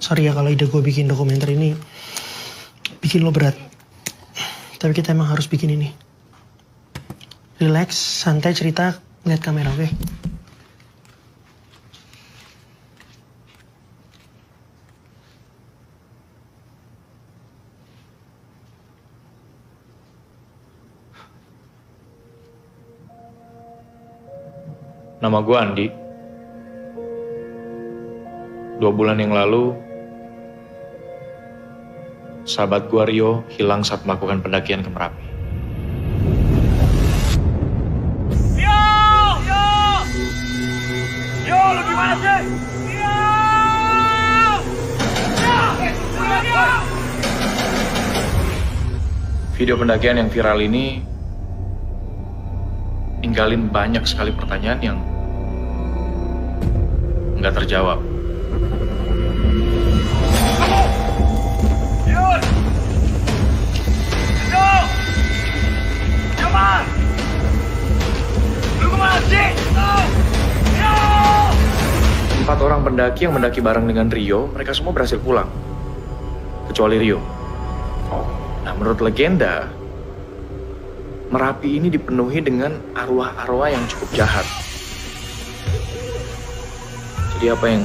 sorry ya kalau ide gue bikin dokumenter ini bikin lo berat. Tapi kita emang harus bikin ini. Relax, santai cerita, lihat kamera, oke? Nama gue Andi. 2 bulan yang lalu, sahabat gue Rio hilang saat melakukan pendakian ke Merapi. Yo, lu gimana sih? Video pendakian yang viral ini ninggalin banyak sekali pertanyaan yang nggak terjawab. Yun! Yo! Yaman! Lu kemana sih? Yo! 4 orang pendaki yang mendaki bareng dengan Rio, mereka semua berhasil pulang. Kecuali Rio. Nah, menurut legenda, Merapi ini dipenuhi dengan arwah-arwah yang cukup jahat. Jadi apa yang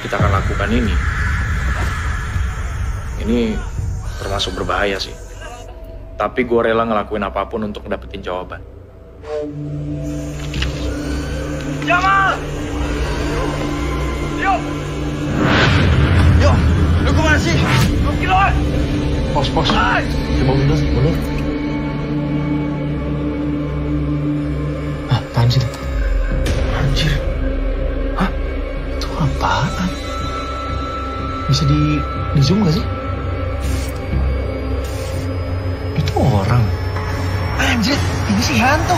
kita akan lakukan ini termasuk berbahaya sih. Tapi gue rela ngelakuin apapun untuk dapetin jawaban. Jamal! Yo! Yo! Lu kemana sih? Lu kiloan! Pos. Hai! Coba mundur. Hah, apaan sih itu? Anjir. Hah? Itu apaan? Bisa di zoom gak sih? Itu orang. Anjir, ini sih hantu.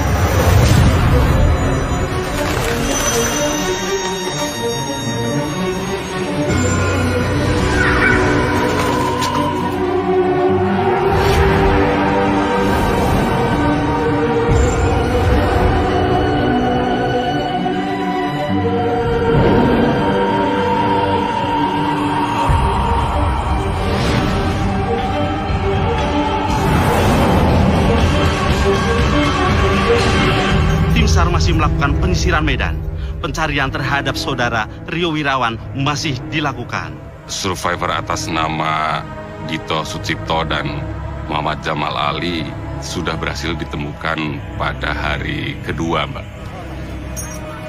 SAR masih melakukan penyisiran medan. Pencarian terhadap saudara Rio Wirawan masih dilakukan. Survivor atas nama Dito Sucipto dan Muhammad Jamal Ali sudah berhasil ditemukan pada hari kedua, Mbak.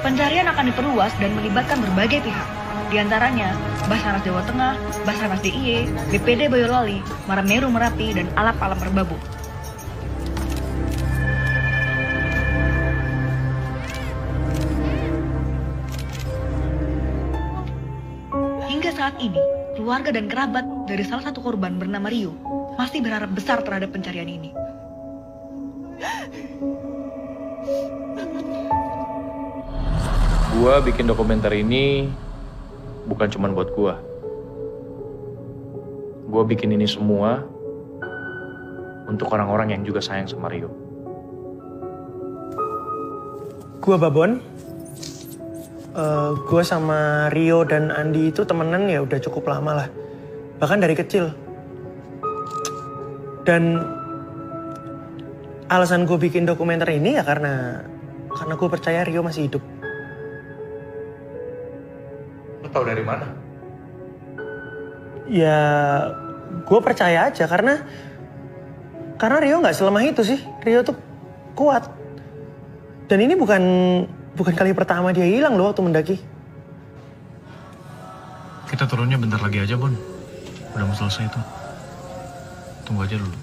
Pencarian akan diperluas dan melibatkan berbagai pihak. Di antaranya Basarnas Jawa Tengah, Basarnas DIY, BPD Boyolali, Marammeru Merapi, dan Alap Alam Merbabu. Hingga saat ini, keluarga dan kerabat dari salah satu korban bernama Rio masih berharap besar terhadap pencarian ini. Gua bikin dokumenter ini bukan cuma buat gua. Gua bikin ini semua untuk orang-orang yang juga sayang sama Rio. Gua Babon. Gue sama Rio dan Andi itu temenan ya udah cukup lama lah. Bahkan dari kecil. Dan alasan gue bikin dokumenter ini ya karena gue percaya Rio masih hidup. Lo tau dari mana? Ya gue percaya aja karena Rio nggak selemah itu sih. Rio tuh kuat. Dan ini bukan kali pertama dia hilang loh waktu mendaki. Kita turunnya bentar lagi aja, Bon. Udah mau selesai tuh. Tunggu aja dulu.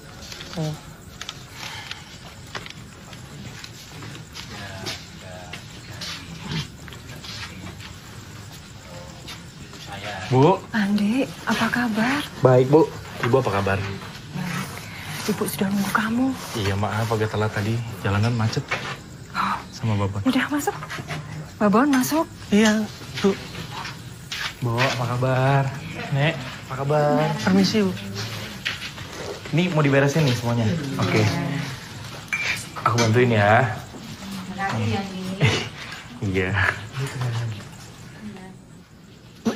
Bu. Andi, apa kabar? Baik, Bu. Ibu apa kabar? Ibu sudah nunggu kamu. Iya, maaf agak telat tadi. Jalanan macet. Oh, sama Babon. udah masuk. Babon masuk. Iya, Bu. Bu, apa kabar? Nek, apa kabar? Permisi, Bu. Ini mau diberesin nih semuanya. Oke. Aku bantuin ya. Iya.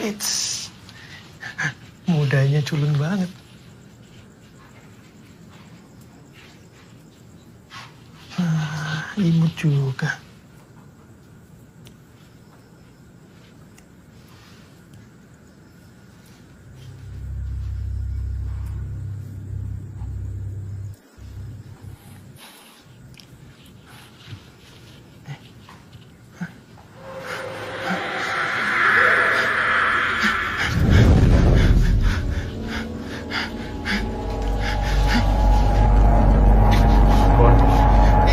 It's Mudanya culun banget. Imut juga.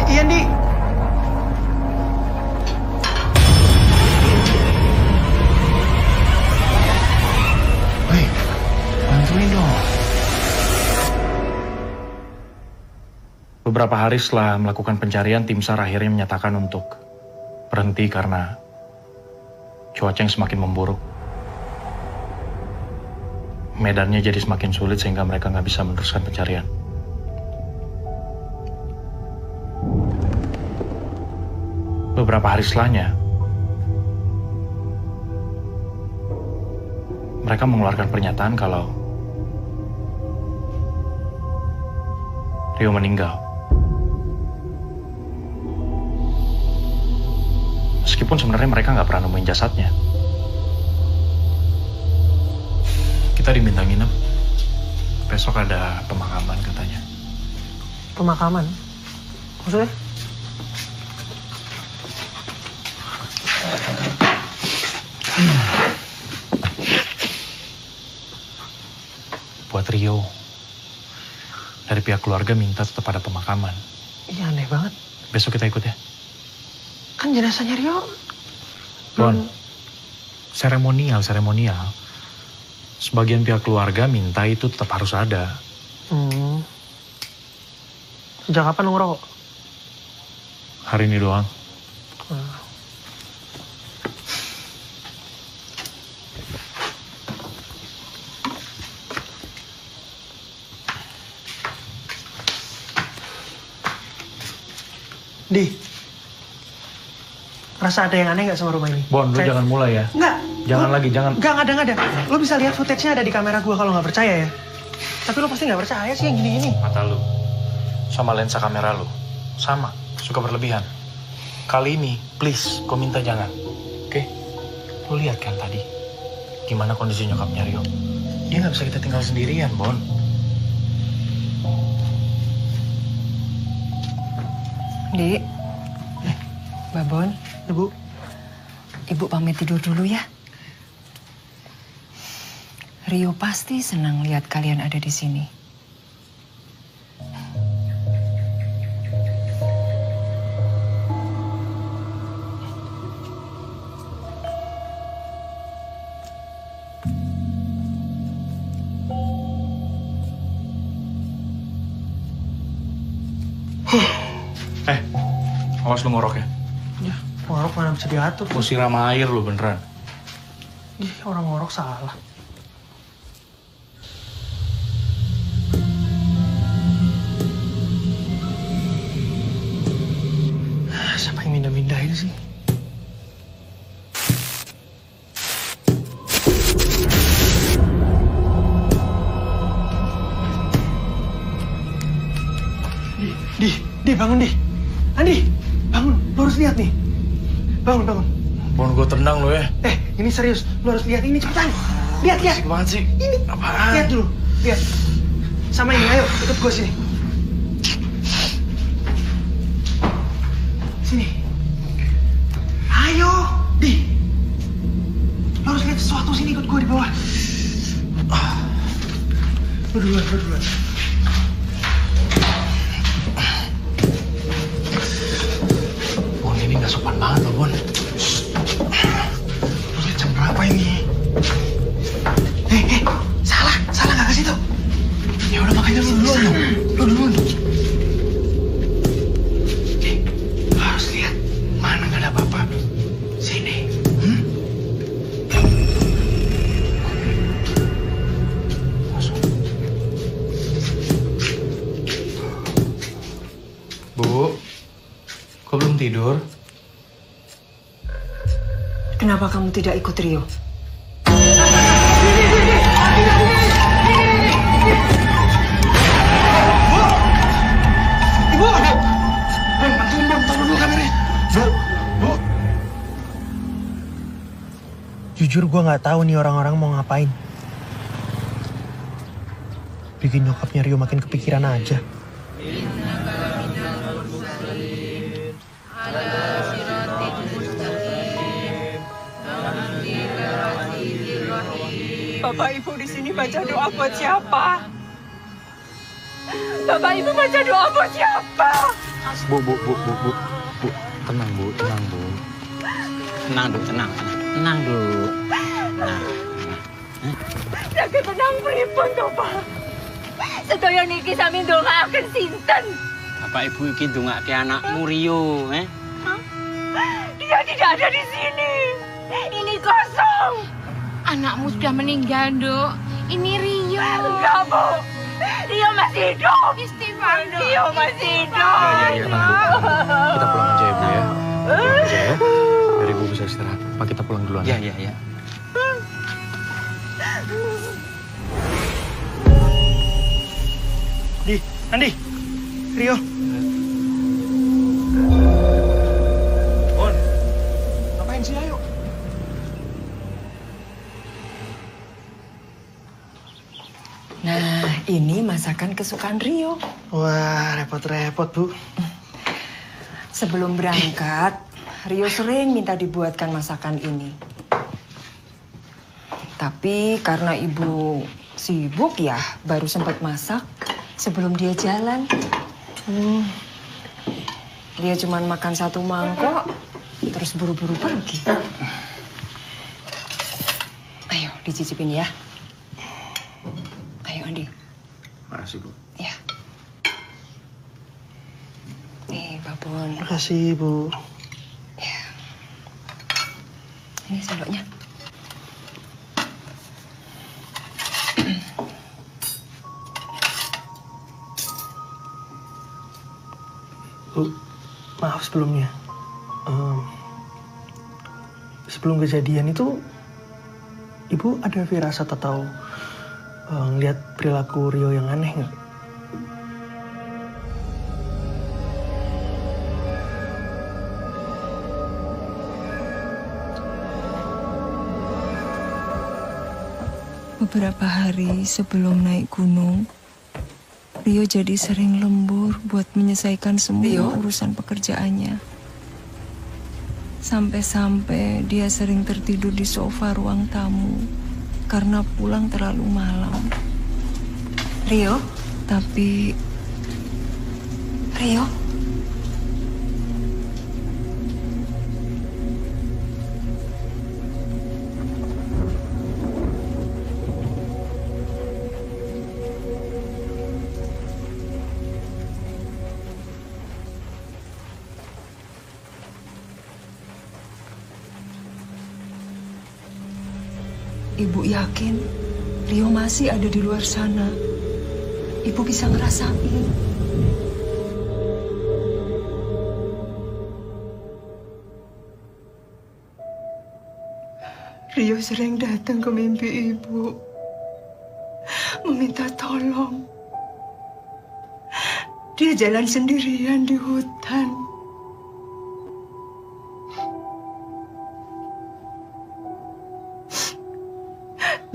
Ian, Di. Woi, bantuin dong. Beberapa hari setelah melakukan pencarian, tim SAR akhirnya menyatakan untuk berhenti karena cuaca yang semakin memburuk. Medannya jadi semakin sulit sehingga mereka nggak bisa meneruskan pencarian. Beberapa hari setelahnya, mereka mengeluarkan pernyataan kalau Rio meninggal. Meskipun sebenarnya mereka nggak pernah nemuin jasadnya. Kita diminta nginep. Besok ada pemakaman katanya. Pemakaman? Maksudnya? Buat Rio. Dari pihak keluarga minta tetap ada pemakaman. Ini aneh banget. Besok kita ikut ya. Kan jenazahnya Rio. Bon, seremonial. Sebagian pihak keluarga minta itu tetap harus ada. Sejak kapan lu ngerokok? Hari ini doang. Di, rasa ada yang aneh nggak sama rumah ini? Bon, lu jangan mulai ya. Nggak. Jangan lagi, jangan. Nggak ada. Lu bisa lihat footage-nya ada di kamera gua kalau nggak percaya ya. Tapi lu pasti nggak percaya sih yang gini-gini. Mata lu, sama lensa kamera lu, sama, suka berlebihan. Kali ini, please, gue minta jangan. Oke? Lu lihat kan tadi, gimana kondisi nyokapnya Rio. Dia nggak bisa kita tinggal sendirian, Bon. Dik, Babon, Ibu, pamit tidur dulu ya. Rio pasti senang lihat kalian ada di sini. Awas lu ngorok ya. Ya, ngorok mana bisa diatur. Mau siram air lu beneran. Ih, orang ngorok salah. Siapa yang mindah-mindahin sih? Di, bangun, Di. Andi, bangun. Lu harus lihat nih. Bangun. Bon, gue tendang lu ya. Ini serius. Lu harus lihat ini cepetan. Lihat. Asik banget sih. Ini. Apaan? Lihat dulu. Lihat. Sama ini, ayo ikut gue sini. Sini. Ayo, Di. Lu harus lihat sesuatu, sini ikut gue di bawah. Lu duluan. Bon, ini gak sopan banget loh, Bon. Lu lihat jam berapa ini? Salah gak ke situ? Ya udah makanya lu duluan. Lu harus lihat mana gak ada apa-apa. Sini. Masuk. Bu, kok belum tidur? Kenapa kamu tidak ikut Rio? Di. Jujur gue nggak tahu nih orang-orang mau ngapain. Bikin nyokapnya Rio makin kepikiran aja. Bapak Ibu di sini baca doa buat siapa? Bapak Ibu baca doa buat siapa? Bu. Tenang, Bu. Tenang, Bu. Tenang, Du, tenang. Tenang, Du. Tenang. Jaga tenang pripun to, Pak? Sedaya niki sami ndongaaken sinten? Bapak Ibu iki ndongake anakmu Rio, Dia tidak ada di sini. Ini kosong. Anakmu sudah meninggal, Dok. Ini Rio. Enggak, Bu. Rio masih hidup. Istighfar, Dok. Rio masih hidup. Kita pulang aja ya, Bu ya. Pulang aja ya. Biar Ibu bisa istirahat. Pak, kita pulang duluan. Ya. Andi, Rio. Ngapain sih, ayo? Nah, ini masakan kesukaan Rio. Wah, repot-repot, Bu. Sebelum berangkat, Rio sering minta dibuatkan masakan ini. Tapi karena ibu sibuk ya, baru sempat masak sebelum dia jalan. Dia cuma makan 1 mangkok, terus buru-buru pergi. Ayo, dicicipin ya. Ayo, Andi. Makasih, Bu. Ya. Nih, Babon. Makasih, Bu. Ya. Ini sendoknya. Bu, maaf sebelumnya. Sebelum kejadian itu, Ibu ada firasat atau ngeliat perilaku Rio yang aneh nggak? Beberapa hari sebelum naik gunung, Rio jadi sering lembur buat menyelesaikan semua urusan pekerjaannya. Sampai-sampai dia sering tertidur di sofa ruang tamu karena pulang terlalu malam. Rio? Tapi Rio? Ibu yakin Rio masih ada di luar sana. Ibu bisa ngerasain. Rio sering datang ke mimpi ibu, meminta tolong. Dia jalan sendirian di hutan.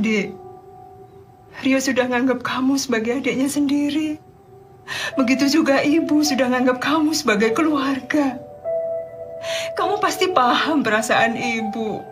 Dik, Rio sudah nganggap kamu sebagai adiknya sendiri. Begitu juga ibu sudah nganggap kamu sebagai keluarga. Kamu pasti paham perasaan ibu.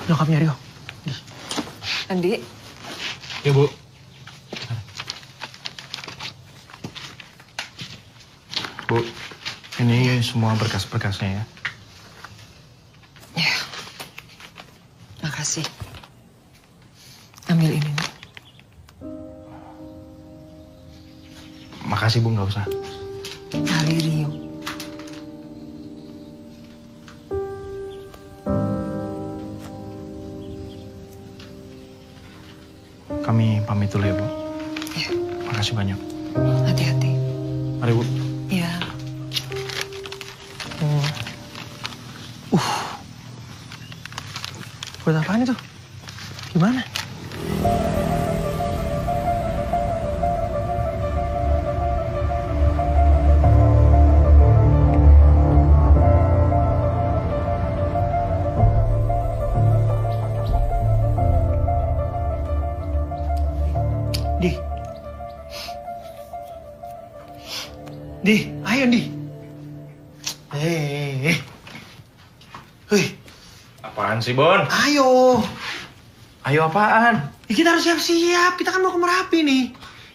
Nyokapnya Rio. Andi. Ya, Bu. Bu, ini semua berkas-berkasnya ya. Ya, makasih. Ambil ini. Makasih Bu, nggak usah. Dari Rio. Kami pamit dulu ya Bu. Ya, Makasih banyak. hati-hati. Mari Bu. Ya. Buat apaan itu? Gimana? Di, ayo Di. Wih, Apaan sih Bon? ayo. Ayo apaan? Ya, kita harus siap-siap. Kita kan mau ke Merapi nih.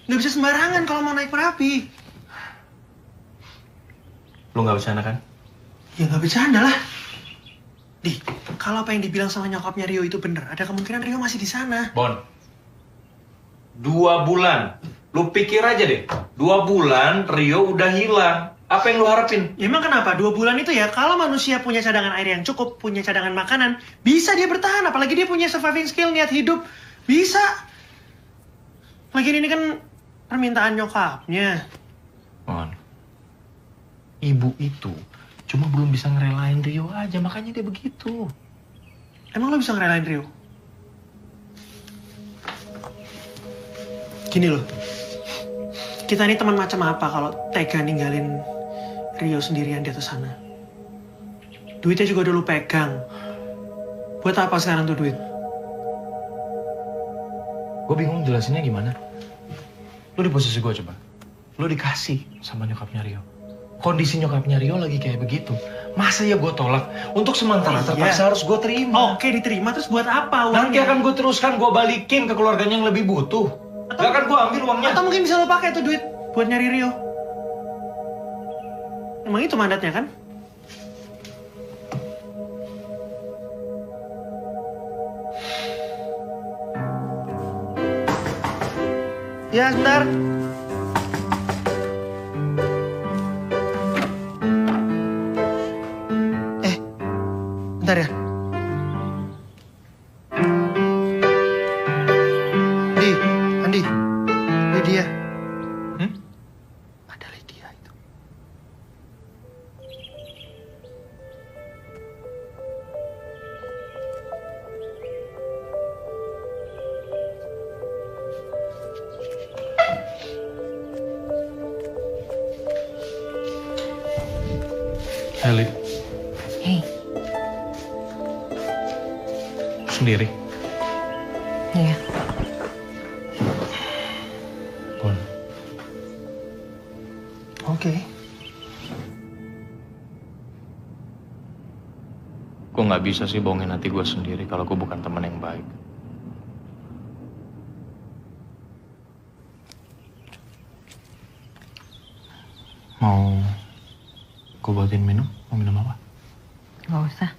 Nggak bisa sembarangan kalau mau naik Merapi. Lu nggak bercanda kan? Ya nggak bercanda lah. Di, kalau apa yang dibilang sama nyokapnya Rio itu bener, ada kemungkinan Rio masih di sana. Bon, 2 bulan. Lu pikir aja deh, 2 bulan Rio udah hilang. Apa yang lu harapin? Ya, emang kenapa? 2 bulan itu ya, kalau manusia punya cadangan air yang cukup, punya cadangan makanan, bisa dia bertahan. Apalagi dia punya surviving skill, niat hidup. Bisa. Lagian ini kan permintaan nyokapnya. Bon, ibu itu cuma belum bisa ngerelain Rio aja, makanya dia begitu. Emang lo bisa ngerelain Rio? Gini loh, kita ini teman macam apa kalau tega ninggalin Rio sendirian di atas sana? Duitnya juga udah lu pegang. Buat apa sekarang tuh duit? Gue bingung jelasinnya gimana. Lu di posisi gue coba. Lu dikasih sama nyokapnya Rio. Kondisi nyokapnya Rio lagi kayak begitu. Masa ya gue tolak? Untuk sementara terpaksa harus gue terima. Oke, diterima. Terus buat apa uangnya? Nanti akan gue teruskan, gue balikin ke keluarganya yang lebih butuh. Gak akan gue ambil uangnya. Atau mungkin bisa lo pakai tuh duit buat nyari Rio. Emang itu mandatnya kan? Ya, sebentar. Bentar ya. Andi, Lydia. Ada Lydia itu. Heli, Hei, sendiri. iya. Bon, Oke. gue nggak bisa sih bohongin hati gue sendiri kalau gue bukan teman yang baik. Mau gue buatin minum? Mau minum apa? Gak usah.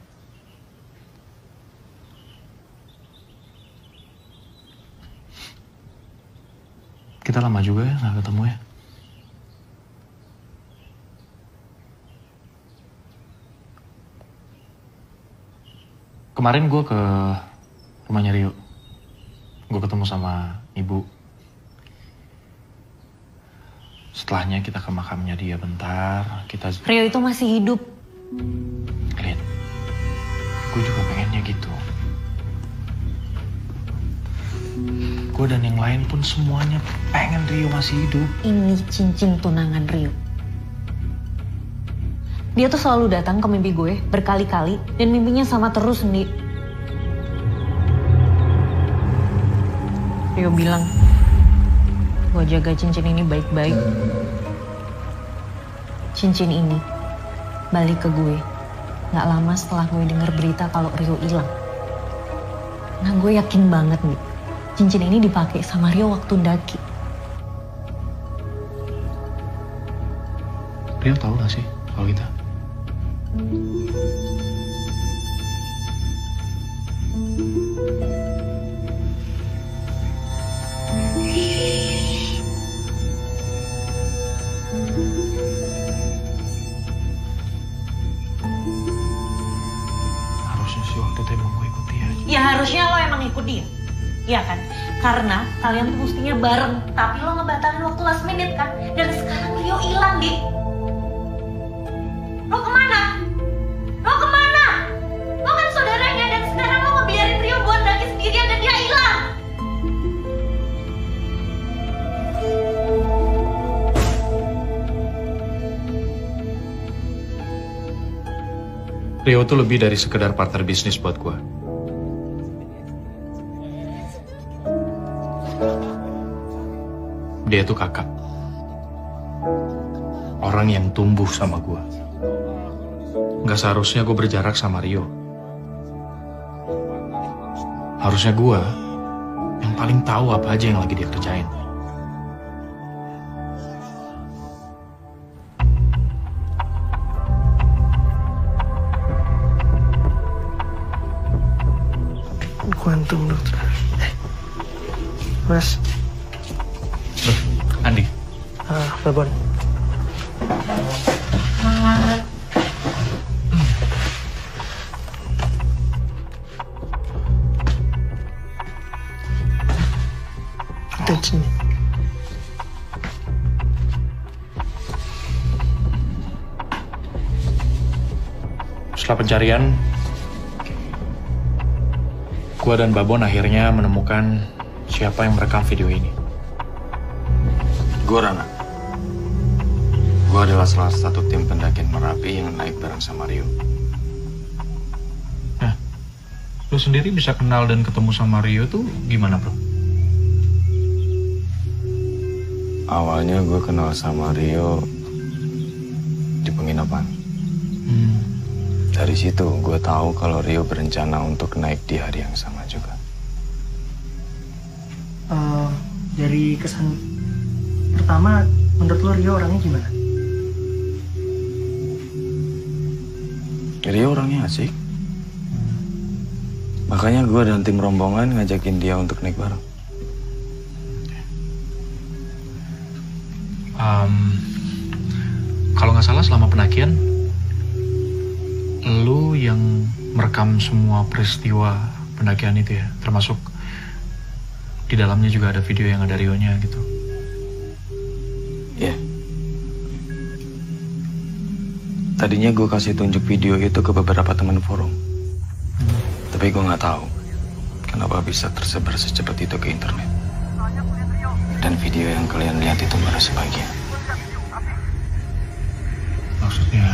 Kita lama juga ya nggak ketemu ya. Kemarin gue ke rumahnya Rio. Gue ketemu sama ibu. Setelahnya kita ke makamnya dia bentar. Rio itu masih hidup. Lin, gue juga pengennya gitu. Gue dan yang lain pun semuanya pengen Rio masih hidup. Ini cincin tunangan Rio. Dia tuh selalu datang ke mimpi gue berkali-kali dan mimpinya sama terus, Ndi. Rio bilang, gue jaga cincin ini baik-baik. Cincin ini balik ke gue gak lama setelah gue denger berita kalau Rio hilang. Nah, gue yakin banget nih, cincin ini dipakai sama Rio waktu ndaki. Rio tahu gak sih kalau kita? Harusnya sih waktu itu emang gue ikut dia aja. Ya harusnya lo emang ikut dia. Iya kan? Karena kalian tuh mestinya bareng. Tapi lo ngebatalin waktu last minute kan? Dan sekarang Rio hilang, Di. Lo kemana? Lo kemana? Lo kan saudaranya dan sekarang lo ngebiarin Rio buat lagi sendirian dan dia hilang. Rio tuh lebih dari sekedar partner bisnis buat gue. Dia tuh kakak. Orang yang tumbuh sama gue. Gak seharusnya gue berjarak sama Rio. Harusnya gue yang paling tahu apa aja yang lagi dia kerjain. Kuantum dokter. Mas. Andi. Babon. Sini. Setelah pencarian, gua dan Babon akhirnya menemukan siapa yang merekam video ini. Gue Rana. Gue adalah salah satu tim pendakian Merapi yang naik bareng sama Rio. Nah, lu sendiri bisa kenal dan ketemu sama Rio tuh gimana, bro? Awalnya gue kenal sama Rio di penginapan. Dari situ gue tahu kalau Rio berencana untuk naik di hari yang sama juga. Dari kesan pertama, menurut lo Rio orangnya gimana? Rio orangnya asik. Makanya gue dan tim rombongan ngajakin dia untuk naik bareng. Kalau nggak salah selama pendakian, lu yang merekam semua peristiwa pendakian itu ya, termasuk di dalamnya juga ada video yang ada Rio-nya gitu. Iya. Tadinya gue kasih tunjuk video itu ke beberapa teman forum. Tapi gue nggak tahu kenapa bisa tersebar secepat itu ke internet. Dan video yang kalian lihat itu baru sebagian. Maksudnya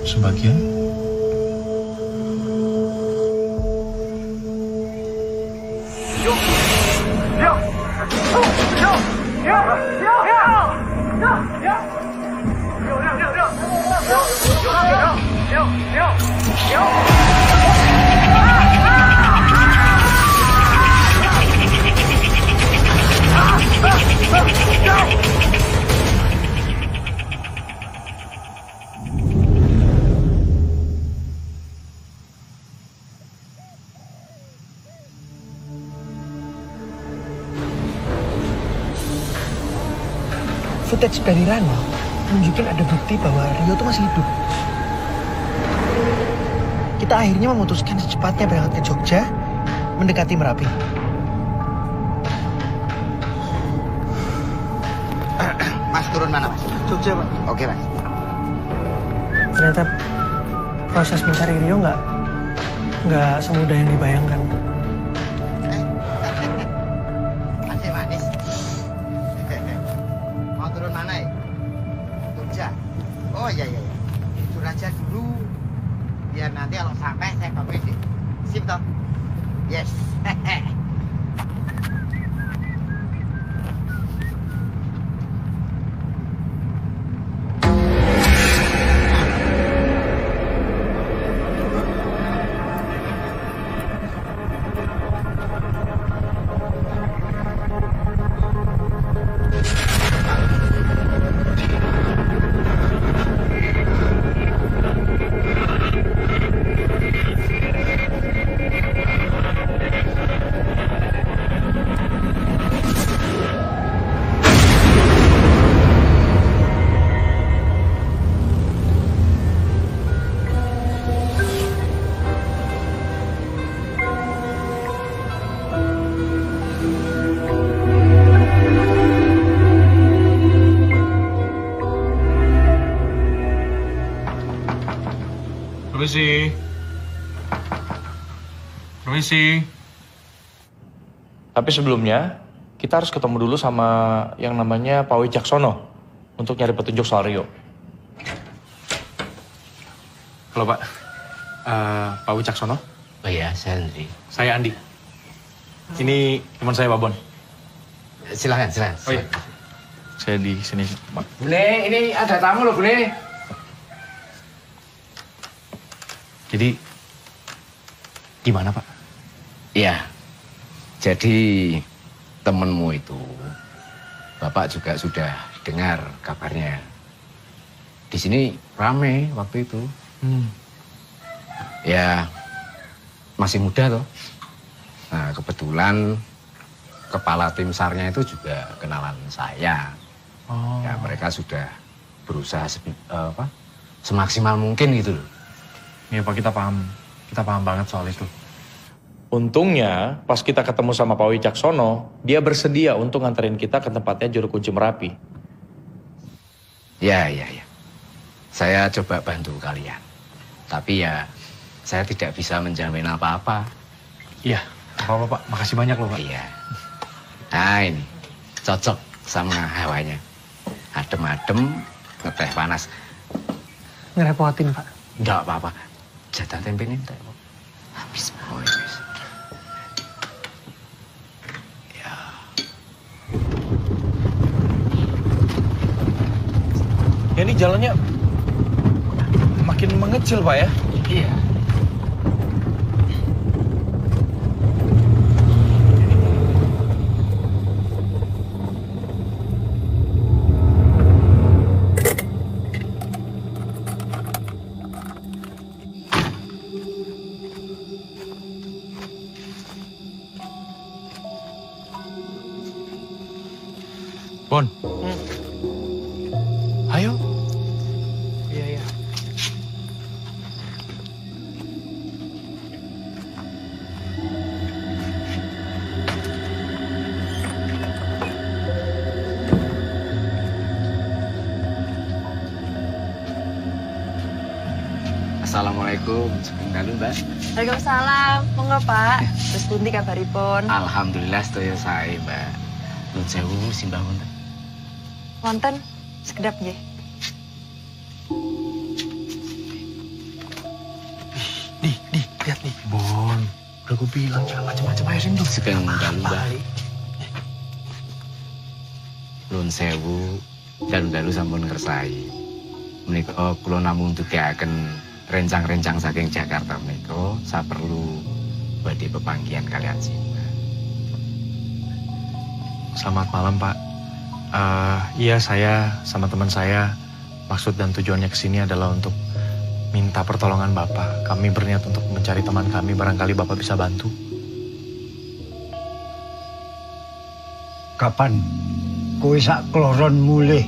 sebagian? Footage dari Rano nunjukin ada bukti bahwa Rio tuh masih hidup. Kita akhirnya memutuskan secepatnya berangkat ke Jogja, mendekati Merapi. Mas turun mana, Mas? Jogja, Pak. Oke, Mas. Ternyata proses mencari Rio nggak semudah yang dibayangkan. Masih manis. Mau turun mana ya? Jogja. Oh iya. Turun aja dulu. Biar nanti kalau sampai saya pamit deh. Sip toh? Yes. Permisi. Permisi. Tapi sebelumnya, kita harus ketemu dulu sama yang namanya Pak Wicaksono untuk nyari petunjuk soal Rio. Halo Pak. Pak Wicaksono? Oh iya, saya Andri. Saya Andi. Ini teman saya Babon. Silakan. Oh iya. Saya di sini, Pak. Bune, ini ada tamu loh, Bune. Jadi, gimana Pak? Iya, jadi temenmu itu, Bapak juga sudah dengar kabarnya. Di sini rame waktu itu. Ya, masih muda toh. Nah, kebetulan kepala tim SAR-nya itu juga kenalan saya. Oh. Ya, mereka sudah berusaha semaksimal mungkin gitu loh. Iya Pak, kita paham banget soal itu. Untungnya pas kita ketemu sama Pak Wicaksono, dia bersedia untuk nganterin kita ke tempatnya Juru Kunci Merapi. Ya. Saya coba bantu kalian. Tapi ya, saya tidak bisa menjamin apa-apa. Iya, apa-apa Pak. Makasih banyak loh Pak. Iya. Nah ini, cocok sama hawanya. Adem-adem, ngeteh panas. Ngerepotin, Pak. Enggak apa-apa. Jatah tempe ini enggak. Habis. Oh, habis. Ya. Ya ini jalannya makin mengecil Pak ya? Iya. Bon. Ayo. Iya. Assalamualaikum. Dalu, Mbak. Waalaikumsalam. Monggo, Pak. Terus pundi kabaripun? Alhamdulillah sedaya sae, Mbak. Nuwun sewu simbah wonten. Wonten sekedap nggih. Nih, lihat nih. Bon, udah gue bilang jangan macam-macam aja sini. Sugeng dalu, Mbak. Nuwun sewu dalu-dalu sampun ngersai. Menika kula namung tugaken rencang-rencang saking Jakarta menika saperlu badhe pepanggihan kalian simbah. Selamat malam Pak. Iya saya sama teman saya maksud dan tujuannya kesini adalah untuk minta pertolongan Bapak. Kami berniat untuk mencari teman kami, barangkali Bapak bisa bantu. Kapan kowe sak kloron mulih?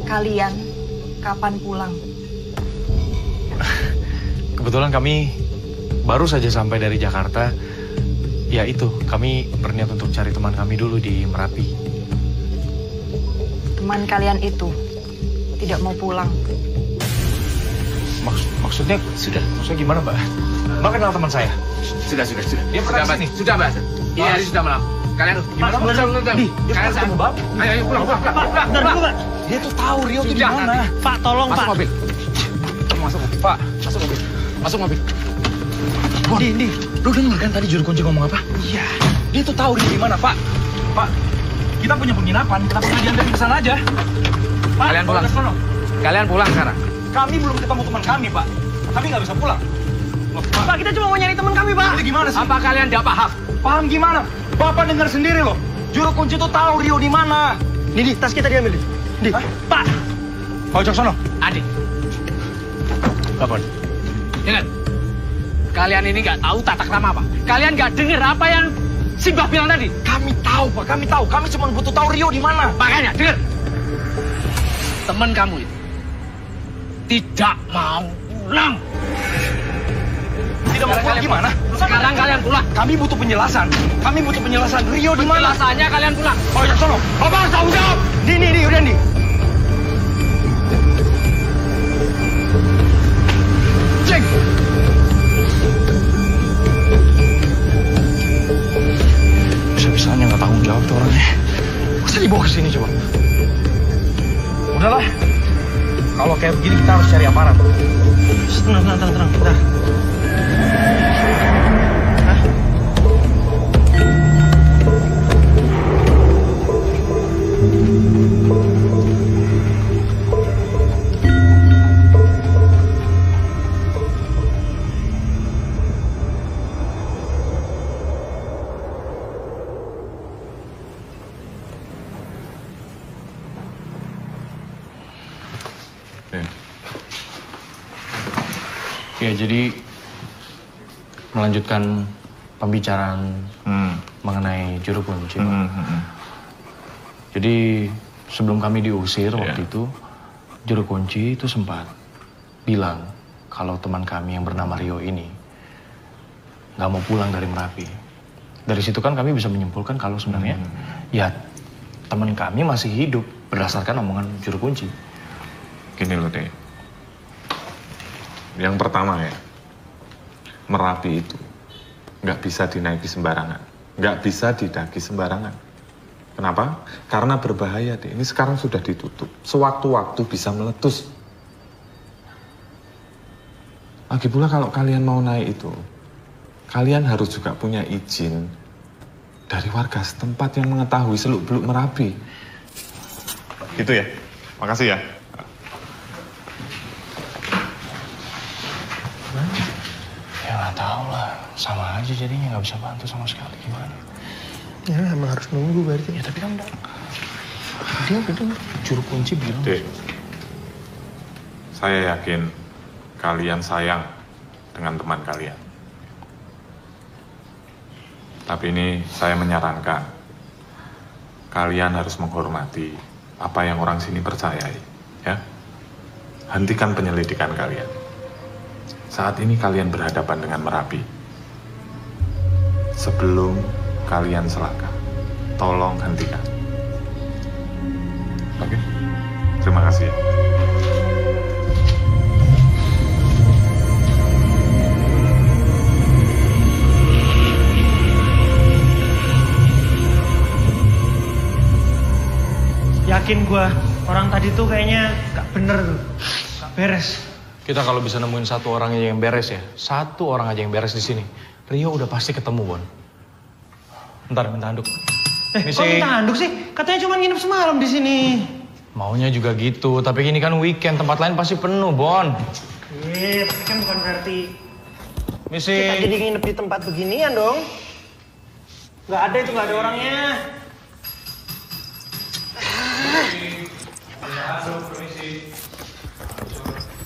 Kalian kapan pulang? Kebetulan kami baru saja sampai dari Jakarta. Ya itu, kami berniat untuk cari teman kami dulu di Merapi. Teman kalian itu tidak mau pulang. Maksudnya gimana Mbak? Mbak kenal teman saya? Sudah. Dia pernah kesini? Sudah, Mbak. Ini hari sudah malam. Kalian gimana? Kalian saya Mbak. Ayo pulang. Pak, bentar dulu, Pak. Dia tuh tahu Rio tuh di mana. Pak, tolong, Pak. Masuk mobil. Masuk mobil. Pak, masuk mobil. Di. Lu denger kan tadi Juru Kunci ngomong apa? Iya. Dia tuh tahu Rio di mana, Pak. Pak, kita punya penginapan. Kenapa nggak diantarin ke sana aja? Pak, Kalian pulang. Kalian pulang sekarang. Kami belum ketemu teman kami, Pak. Kami nggak bisa pulang. Loh, Pak, kita cuma mau nyari teman kami, Pak. Ini gimana sih? Apa kalian tidak paham? Paham gimana? Bapak dengar sendiri loh. Juru Kunci tuh tahu Rio di mana. Nih, tas kita diambil, Nih. Pak. Pak Wicaksono. Adik. Bapak. Ingat. Kalian ini nggak tahu tata krama apa? Kalian nggak dengar apa yang Simbah bilang tadi? Kami tahu, Pak. Kami tahu. Kami cuma butuh tahu Rio di mana. Makanya, dengar. Teman kamu itu tidak mau pulang. Tidak mau pulang gimana? Sekarang kalian pulang. Kami butuh penjelasan. Rio di mana? Penjelasannya kalian pulang. Pak Wicaksono. Bapak harus tanggung jawab. Udah, dibawa ke sini coba. Udahlah. Kalau kayak begini kita harus cari aparat. Tenang. Bentar. Ya, jadi melanjutkan pembicaraan mengenai juru kunci. Jadi sebelum kami diusir waktu itu, juru kunci itu sempat bilang kalau teman kami yang bernama Rio ini nggak mau pulang dari Merapi. Dari situ kan kami bisa menyimpulkan kalau sebenarnya ya teman kami masih hidup berdasarkan omongan juru kunci. Gini loh, Dek. Yang pertama ya, Merapi itu nggak bisa dinaiki sembarangan, nggak bisa didaki sembarangan. Kenapa? Karena berbahaya, Dek. Ini sekarang sudah ditutup, sewaktu-waktu bisa meletus. Lagi pula kalau kalian mau naik itu, kalian harus juga punya izin dari warga setempat yang mengetahui seluk-beluk Merapi. Gitu ya? Makasih ya. Ya nggak tahu lah, sama aja jadinya nggak bisa bantu sama sekali, gimana? Ya emang harus nunggu berarti. Ya tapi kan dia udah juru kunci bilang. Dek, saya yakin kalian sayang dengan teman kalian. Tapi ini saya menyarankan kalian harus menghormati apa yang orang sini percayai, ya. Hentikan penyelidikan kalian. Saat ini kalian berhadapan dengan Merapi. Sebelum kalian selangkah, tolong hentikan. Oke? Terima kasih. Yakin gue, orang tadi tuh kayaknya gak bener tuh. Gak beres. Kita kalau bisa nemuin satu orang aja yang beres ya, satu orang aja yang beres di sini, Rio udah pasti ketemu, Bon. Ntar minta handuk. Kok minta handuk sih? Katanya cuma nginep semalam di sini. Maunya juga gitu, tapi ini kan weekend, tempat lain pasti penuh, Bon. Iya, tapi kan bukan berarti Misi. kita jadi nginep di tempat beginian dong. Gak ada itu, gak ada orangnya.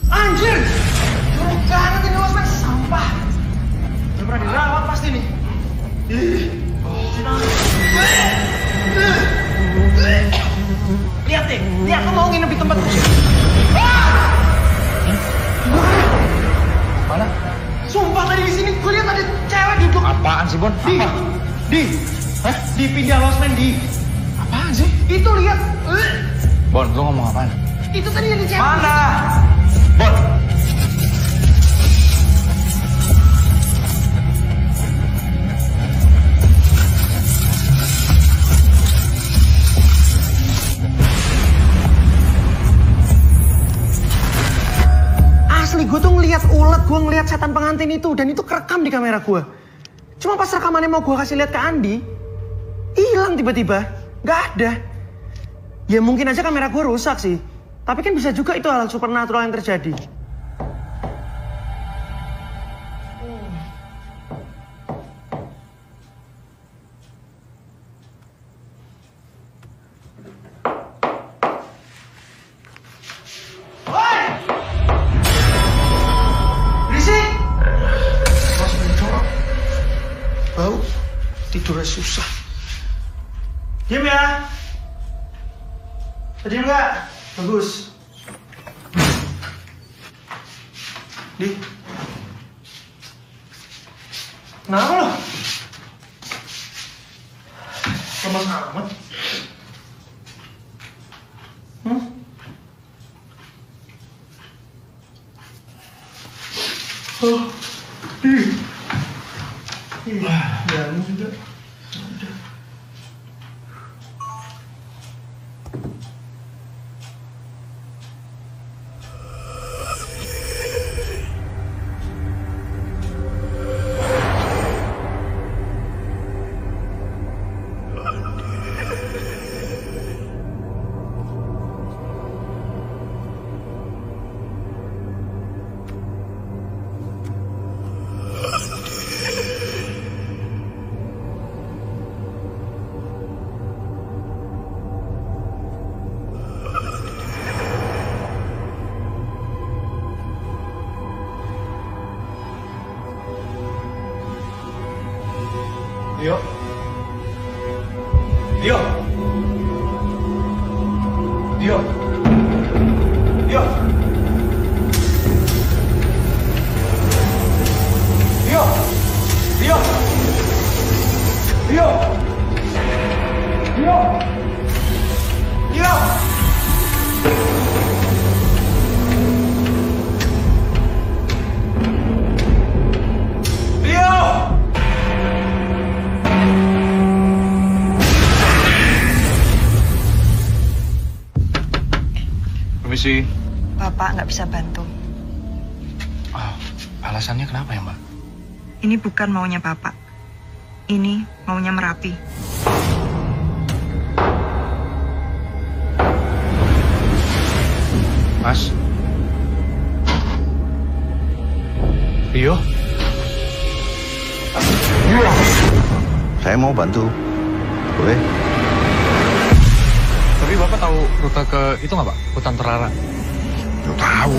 Anjir! Jorok banget ini Wasman, sampah. Udah pernah dirawat pasti nih. Lihat deh, lihat lo mau nginep di tempat gue. Mana? Sumpah tadi di sini gue lihat ada cewek duduk. Apaan sih, Bon? Di pindah Wasman di. Apaan sih? Itu lihat. Bon, lu ngomong apaan? Itu tadi ada cewek. Mana? Bon. Asli gue tuh ngeliat ulet, gue ngeliat setan pengantin itu dan itu kerekam di kamera gue. Cuma pas rekamannya mau gue kasih lihat ke Andi, hilang tiba-tiba, nggak ada. Ya mungkin aja kamera gue rusak sih. Tapi kan bisa juga itu hal supernatural yang terjadi. Woi! Berisik! Masih mencolok. Bau, tidurnya susah. Diam ya! Diam nggak? Bagus. Di. Kenapa lo? Lemas amat. Oh. Jangan juga. Rio. Rio. Rio. Rio. Rio. Rio. Rio. Rio. Rio. Permisi. Bapak nggak bisa bantu. Alasannya kenapa ya, Mbak? Ini bukan maunya Bapak. Ini maunya Merapi. Mas. Rio. Saya mau bantu. Boleh? Tapi Bapak tahu rute ke itu nggak, Pak? Hutan Terlarang. Tahu.